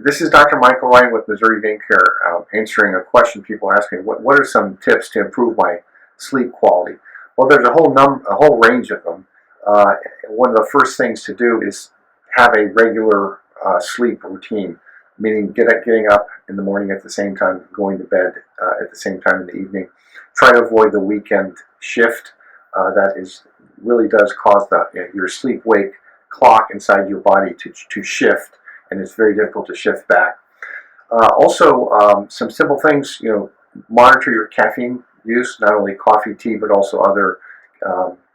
This is Dr. Michael Ryan with Missouri Vein Care, answering a question people ask me. What are some tips to improve my sleep quality? Well, there's a whole range of them. One of the first things to do is have a regular sleep routine, meaning getting up in the morning at the same time, going to bed at the same time in the evening. Try to avoid the weekend shift. Really does cause your sleep-wake clock inside your body to shift, and it's very difficult to shift back. Also, some simple things, monitor your caffeine use, not only coffee, tea, but also other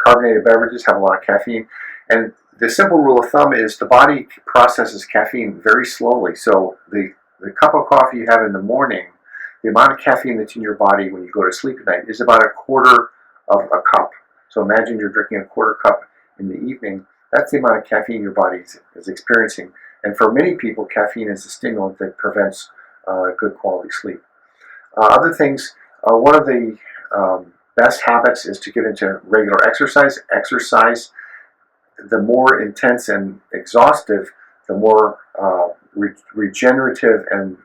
carbonated beverages have a lot of caffeine. And the simple rule of thumb is the body processes caffeine very slowly. So the cup of coffee you have in the morning, the amount of caffeine that's in your body when you go to sleep at night is about a quarter of a cup. So imagine you're drinking a quarter cup in the evening. That's the amount of caffeine your body is experiencing. And for many people, caffeine is a stimulant that prevents good quality sleep. Other things, one of the best habits is to get into regular exercise. Exercise, the more intense and exhaustive, the more regenerative and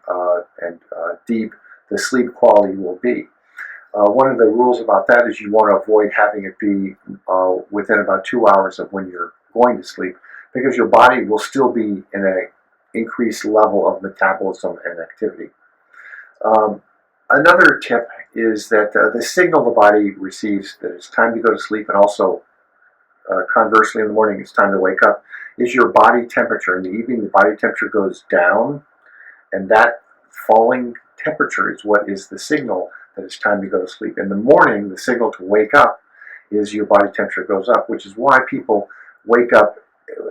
deep the sleep quality will be. One of the rules about that is you want to avoid having it be within about 2 hours of when you're going to sleep, because your body will still be in an increased level of metabolism and activity. Another tip is that the signal the body receives that it's time to go to sleep, and also conversely in the morning it's time to wake up, is your body temperature. In the evening, the body temperature goes down, and that falling temperature is what is the signal that it's time to go to sleep. In the morning, the signal to wake up is your body temperature goes up, which is why people wake up,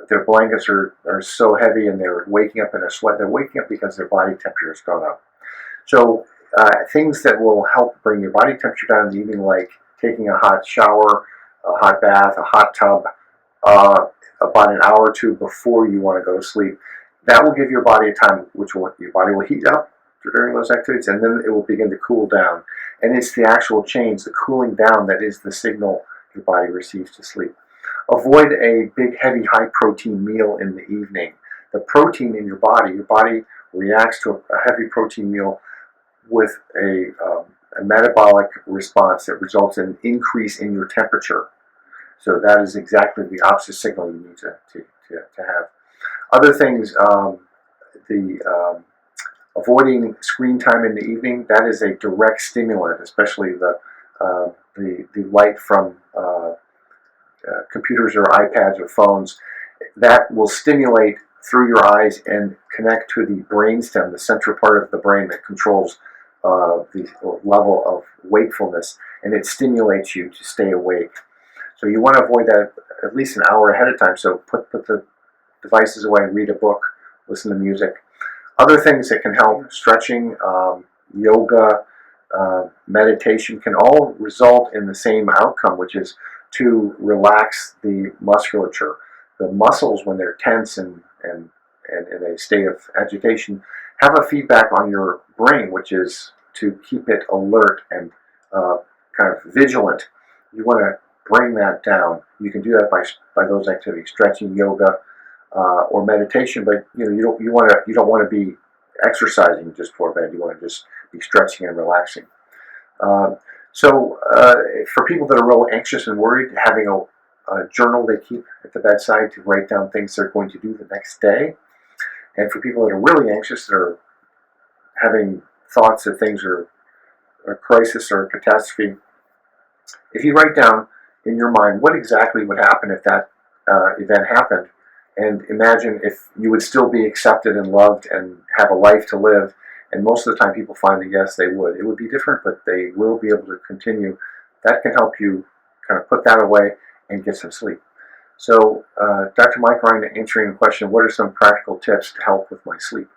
their blankets are so heavy and they're waking up in a sweat. They're waking up because their body temperature has gone up. So things that will help bring your body temperature down in the evening, like taking a hot shower, a hot bath, a hot tub, about an hour or two before you want to go to sleep. That will give your body a time your body will heat up during those activities, and then it will begin to cool down. And it's the actual change, the cooling down, that is the signal your body receives to sleep. Avoid a big, heavy, high-protein meal in the evening. The protein in your body reacts to a heavy protein meal with a metabolic response that results in an increase in your temperature. So that is exactly the opposite signal you need to have. Other things, avoiding screen time in the evening, that is a direct stimulant, especially the light from computers or iPads or phones. That will stimulate through your eyes and connect to the brainstem, the central part of the brain that controls the level of wakefulness, and it stimulates you to stay awake. So you want to avoid that at least an hour ahead of time. So put the devices away and read a book, listen to music. Other things that can help, stretching, yoga, meditation, can all result in the same outcome, which is to relax the musculature. The muscles, when they're tense and in a state of agitation, have a feedback on your brain, which is to keep it alert and kind of vigilant. You want to bring that down. You can do that by those activities, stretching, yoga, or meditation. But you don't want to be exercising just before bed. You want to just be stretching and relaxing. So for people that are real anxious and worried, having a journal they keep at the bedside to write down things they're going to do the next day. And for people that are really anxious, that are having thoughts that things are a crisis or a catastrophe, if you write down in your mind what exactly would happen if that event happened, and imagine if you would still be accepted and loved and have a life to live, and most of the time people find that yes, they would. It would be different, but they will be able to continue. That can help you kind of put that away and get some sleep. So Dr. Mike Ryan answering the question, what are some practical tips to help with my sleep?